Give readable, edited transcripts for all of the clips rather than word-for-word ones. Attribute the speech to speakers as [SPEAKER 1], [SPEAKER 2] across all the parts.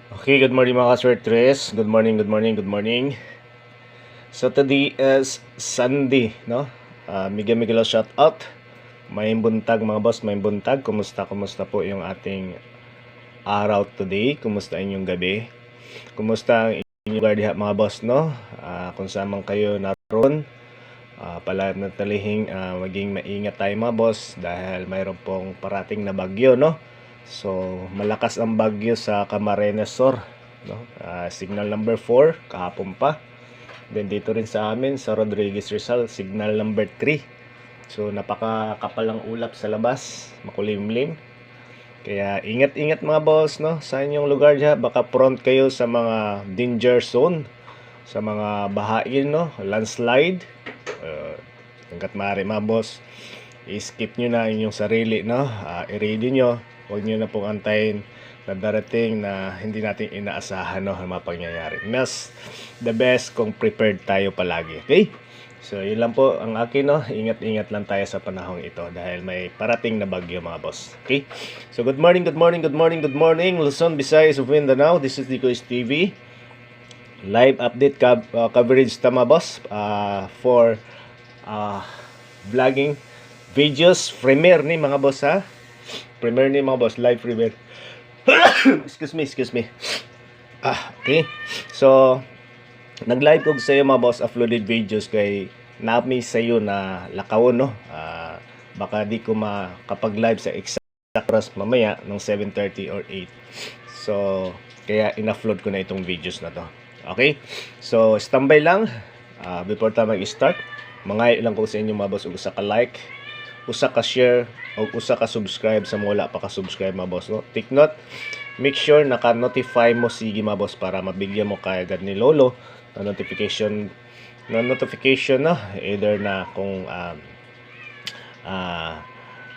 [SPEAKER 1] Okay, good morning mga ka-swertres. Good morning, good morning, good morning. So today is Sunday, no? Miguel shout out. May buntag mga boss, may buntag. Kumusta po yung ating araw today? Kumusta inyong gabi? Kumusta ang inyong lugar diha mga boss, no? Kung saan man kayo naroon, palatalihing maging maingat tayo mga boss dahil mayroon pong parating na bagyo, no? So, malakas ang bagyo sa Camarines Sur, no? Signal number 4 kahapon pa. Then dito rin sa amin sa Rodriguez Rizal, signal number 3. So, napakakapal ang ulap sa labas, makulimlim. Kaya ingat-ingat mga boss, no? Sa inyong lugar diyan, baka prone kayo sa mga danger zone, sa mga bahain, no? Landslide. Hanggat maaari mga boss, i-skip nyo na inyong sarili, no? I-ready nyo. Huwag nyo na pong antayin na darating na hindi natin inaasahan, no, ang mga pangyayari. Mas the best kung prepared tayo palagi. Okay? So, yun lang po ang akin, no? Ingat-ingat lang tayo sa panahong ito dahil may parating na bagyo mga boss. Okay? So, good morning, good morning, good morning, good morning. Luzon, Visayas, of Mindanao. This is Dico's TV. Live update coverage tama boss for vlogging videos premiere ni mga boss ha. Premiere ni mga boss, live premiere. Excuse me. Okay. So, nag-live ko sa iyo mga boss, uploaded videos kay nami sa iyo na lakawon, no. Baka di ko makapag-live sa exact oras mamaya ng 7:30 or 8. So, kaya in-upload ko na itong videos na to. Okay? So, standby lang before tayo mag-start. Mangayo lang ko sa inyo mga boss, usa ka like, usa ka share, o usa ka subscribe sa mga wala pa ka subscribe mga boss, no? Take note, make sure naka-notify mo sige mga boss para mabigyan mo kaagad ni Lolo na notification no? Either na kung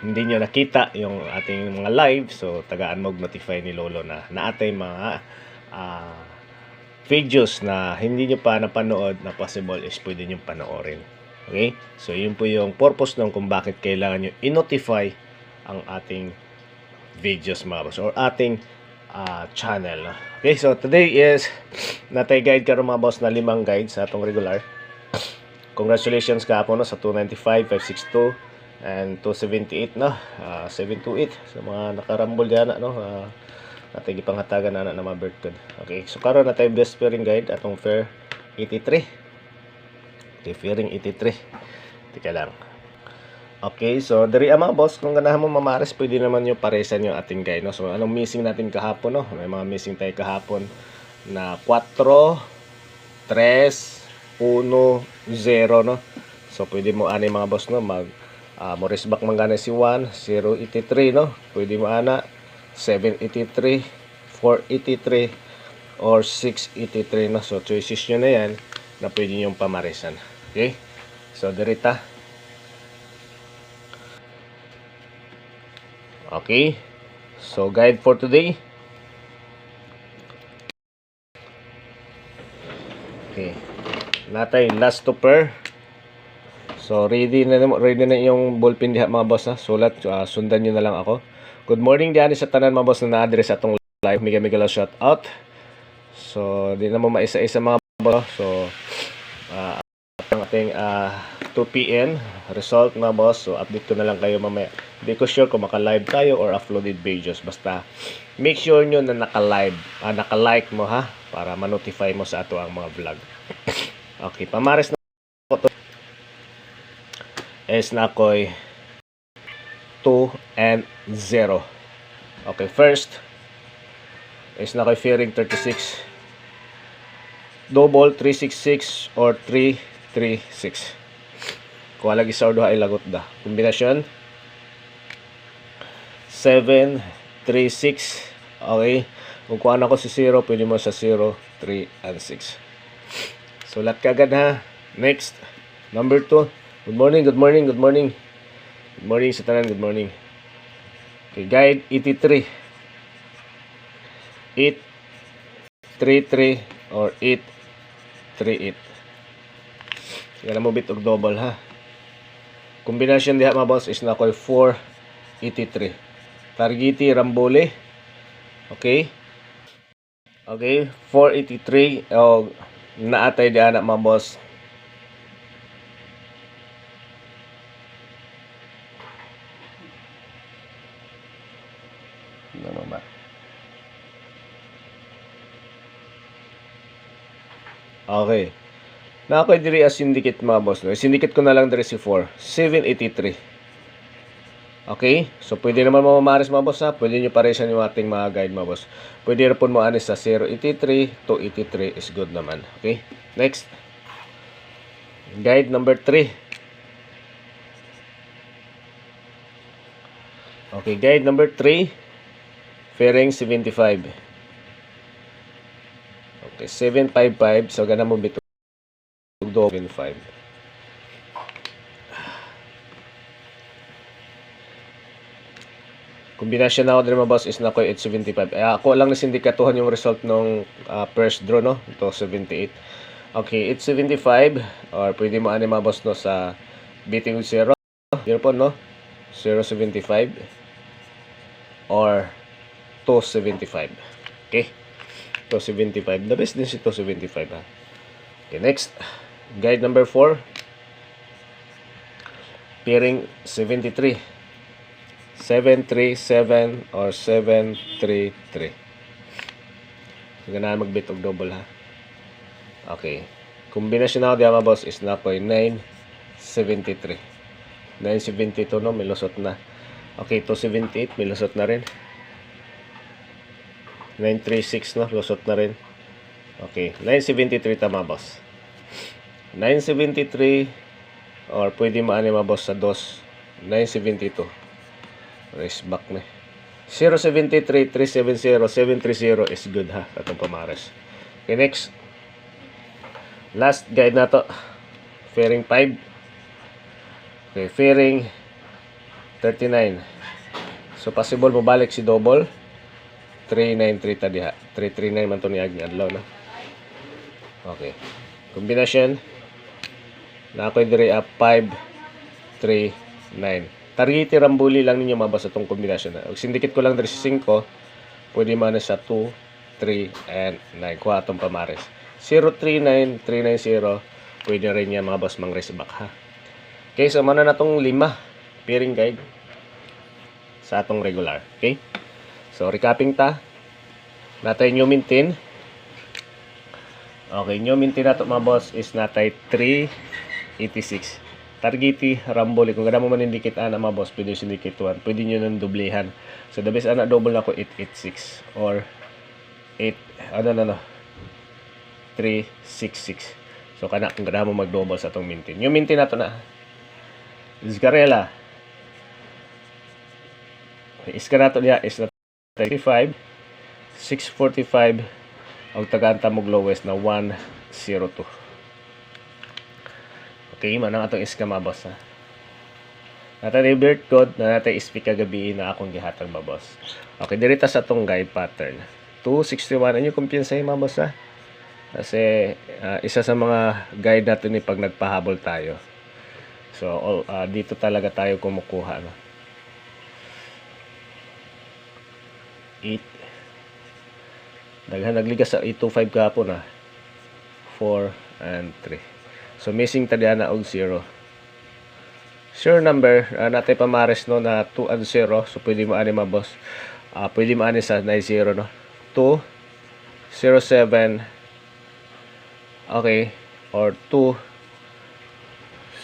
[SPEAKER 1] hindi nyo nakita yung ating mga live, so tagaan mag-notify ni Lolo na naatay mga videos na hindi nyo pa napanood na possible is pwede nyo panoorin. Okay? So, yun po yung purpose nung kung bakit kailangan nyo i-notify ang ating videos mga boss or ating channel. Okay? So, today is natay guide karon mga boss na 5 guide sa atong regular. Congratulations kahapon, no, sa 295, 562 and 278, no? 728 sa mga nakarambol diyan, no? Natay gipanghatagan na mga birth code. Okay, so karon natay best pairing guide atong fair 83. Okay, fairing 83. Tika lang. Okay, so diri mga boss, kung ganahan mo mamares, pwede naman yung paresan yung ating guide, no? So anong missing natin kahapon, no? May mga missing tayo kahapon na 4, 3, 1, 0, no? So pwede mo ani mga boss, no, mag Morris back man gana si 1, 083, no? Pwede mo ana 783, 483 or 683, no? So choices nyo na yan na pwede nyo pamarisan. Okay? So dirita. Okay? So guide for today. Okay. Natay last to pair. So ready na yung ballpen diha mga boss, ha. Sulat, sundan niyo na lang ako. Good morning diyan sa tanan mga boss na na-address atong live. Miguel shout out. So di na mo maisa-isa mga boss. So ang ating 2 PM result mga boss. So update ko na lang kayo mamaya. Hindi ko sure kung maka-live tayo or uploaded videos. Basta make sure nyo na naka-live, naka-like mo ha, para ma-notify mo sa ato ang mga vlog. Okay, pamares na ko to. Es na ako'y 2 and 0. Okay, first is na ako'y fairing 36. Double 366 or 336. Kung lagi sa ordo ay lagot da. Kombinasyon 7, 3, 6. Okay. Kung kuha na ko si 0, pwede mo sa 0, 3, and 6. Sulat ka agad ha. Next. Number 2. Good morning, good morning, good morning. Good morning sa tanan, good morning. Okay, guide 83. 8, 3, 3 or 8, 3, 8. Sige na mo bit og double ha. Kombinasyon diha mga boss is na ko 4, 83. Targeti Rambole. Okay? Okay, 483 o naatay di anak mga boss. Ano ba? Okay. Na ako diri as syndicate mga boss. No? Syndicate ko na lang diri si 4. 783. Okay? So, pwede naman mamamaris mga boss ha. Pwede nyo paresan yung ating mga guide mga boss. Pwede rin po mo anis sa 083 to 83 is good naman. Okay? Next. Guide number 3. Okay, guide number 3. Fairing 75. Okay, 755. So, ganun mo bito. 75. Kombinasyon na ako din mga boss is na ko 875. Ako lang na sindikatuhan yung result ng first draw, no? Ito, 78. Okay, 875. Or pwede mo ani mga boss, no? Sa beating with 0. Here po, no? 075. Or 275. Okay? 275. The best din si 275, ha? Okay, next. Guide number 4. Pairing 73. 737 or 733. So, ganahan magbit og double ha. Okay. Kombinasyon na ako diya mga boss is na po 973. 972 no, may lusot na. Okay, 278 may lusot na rin. 936 no, lusot na rin. Okay, 973 tama boss. 973 or pwede maani mga boss sa 2. 972. Race back na. 073, 370, 730 is good ha. Katong pamares. Okay, next. Last guide na to. Fairing 5. Okay, fairing 39. So, possible mo balik si double. 393 ta diha. 339 man to ni Agni adlaw na. Okay. Combination. Na ako diri 5, 3, 9. Target rambuli lang ninyo mabasa itong kombinasyon. Ang syndicate ko lang dari sa 5, pwede man sa 2, 3, and 9. Kuha itong pamares. 039, 390, pwede rin yan mga boss mang race back ha. Okay, so mana na itong 5 pairing guide sa atong regular. Okay, so recapping ta. Natay new maintain. Okay, new maintain na ito mga boss is natay 386. Targeti, ramboli. Kung ganda mo manindikit ana mga boss, pwede yung syndicate 1. Pwede nyo nang doblehan. So, the best ana double na ko 886 or 366. So, kana kung ganda mo mag-double sa itong maintain. Yung maintain na ito na. Iscarella. Iskara ito niya is na 35, 645. Ang tagaanta mo lowest na 102. Okay, manang atong iska mga boss ha. Natay birth code na natay speak kagabi na akong gihatag mga boss. Okay, dirita sa atong guide pattern. 261 anyo kumpiyansa mga boss ha. Kasi isa sa mga guide natin ni pag nagpahabol tayo. So dito talaga tayo kumukuha no. 8. Daghan nagligas sa 825 kahapon ha. 4 and 3. So, missing tadiana og 0. Sure number, natay pamares no na 2 and 0. So, pwede mo ani mga boss. Pwede mo ani sa 90 no. 2, 07, okay, or 2,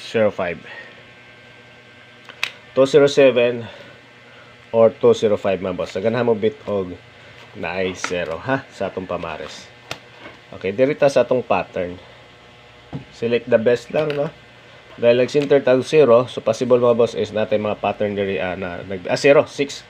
[SPEAKER 1] 05. 207 or 205 mga boss. So, ganahan mo bit og na ay 0 ha sa atong pamares. Okay, dirita sa atong pattern. Select the best lang no. Dahil nag-center tag 0, so possible mga boss is natin mga pattern diri na 0, 6.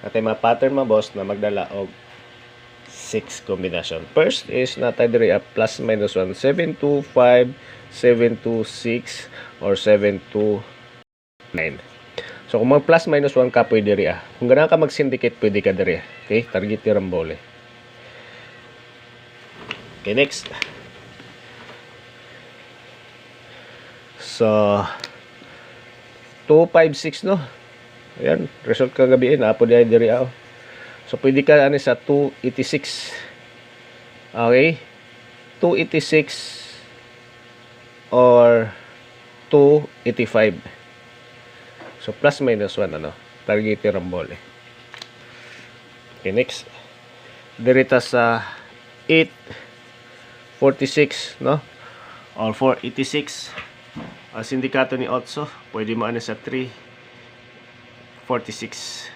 [SPEAKER 1] Natin mga pattern mga boss na magdala og 6 combination. First is natin diri plus minus 1, 725, 726 or 729. So kung mag plus minus 1 ka pwede diri Kung ganahan ka mag-syndicate pwede ka diri. Okay, target rambole. Okay, next. So, 256 no. Ayan, result kagabi na po diay diri So pwede ka ano sa 286. Okay? 286 or 285. So plus minus 1 ano. Target rambole. Okay, next. Dirita sa 846, no? Or 486. Sindikato ni Otso, pwede mo ano sa 346.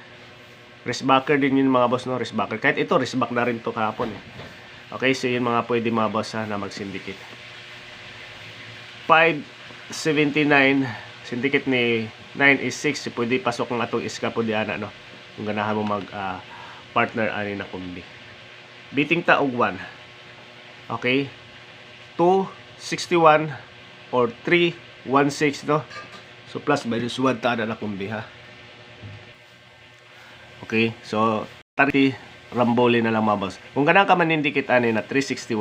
[SPEAKER 1] Wristbacker din yun mga boss, no? Wristbacker. Kahit ito, wristback na rin to kahapon eh. Okay, so yun mga pwede mga boss ha, na mag-syndicate. 579, syndicate ni 9 is 6. Pwede pasok ng atong iska po di ana, no? Kung ganahan mo mag partner ani na kumbi. Biting taog 1. Okay? 261 or 316, no? So plus minus 1 ta na kumbi ha. Okay? So 30 rambole na lang mga boss. Kung ganahan ka manindikit ani na 361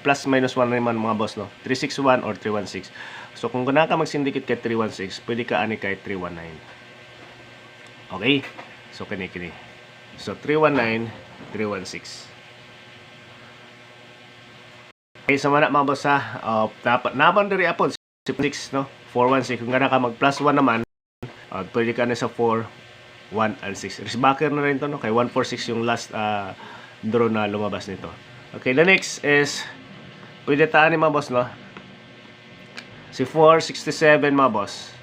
[SPEAKER 1] plus minus 1 naman mga boss, no? 361 or 316. So kung ganahan ka mag-syndicate kay 316, pwede ka ani kay 319. Okay? So kini. So 319, 316. Okay, sa mana mga boss ha, naman diri apon 6, no? 416. Kung ganahan ka mag plus 1 naman, pwede ka na sa 4, 1 and 6. Wristbacker na rin to, no? Kay 146 yung last draw na lumabas nito. Okay, the next is pwede taan ni mga boss, no? Si 467 mga boss.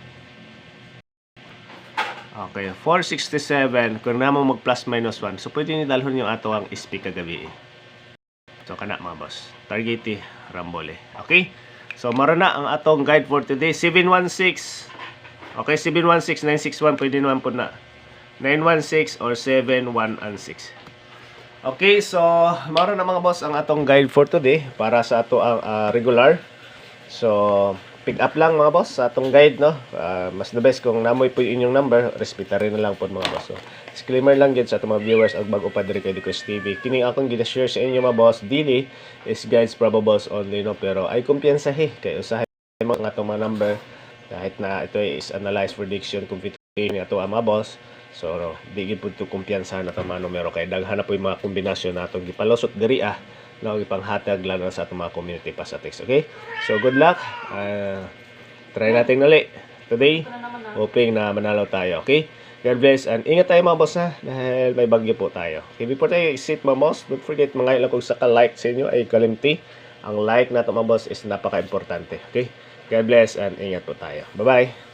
[SPEAKER 1] Okay, 467 kung na mo mag plus minus 1. So pwede ni dalhon yung ato ang SP kagabi. So kana mga boss. Targeti rambole. Okay? So maro na ang atong guide for today. 716. Okay, 716 961 pwede naman po na. 916 or 71 and 6. Okay, so maro na mga boss ang atong guide for today para sa ato ang regular. So pick up lang mga boss sa atong guide, no? Mas the best kung namoy po inyong number, respeta rin na lang po mga boss. So disclaimer lang gyud sa atong mga viewers ag bag-o pa diri kay Dicos TV. Kini akong gina-share sa inyo mga boss dili is guides probables only, no? Pero ay kumpiyansa kay usahay mga atong mga number kahit na ito is analyze prediction computation ni ato mga boss. So di gid pud to kumpiyansa na ta mga numero kay daghan na po yung mga kombinasyon nato gipalusot diri no, ipanghatag lang sa atong mga community pa sa text. Okay? So good luck. Try natin ulit today. Hoping na manalo tayo. Okay? God bless and ingat tayo mga boss ha dahil may bagyo po tayo. Okay, before tayo exit mga boss, don't forget mga ilang kung sa ka-like sa inyo ay kalimti. Ang like na ito mga boss is napaka-importante. Okay? God bless and ingat po tayo. Bye-bye.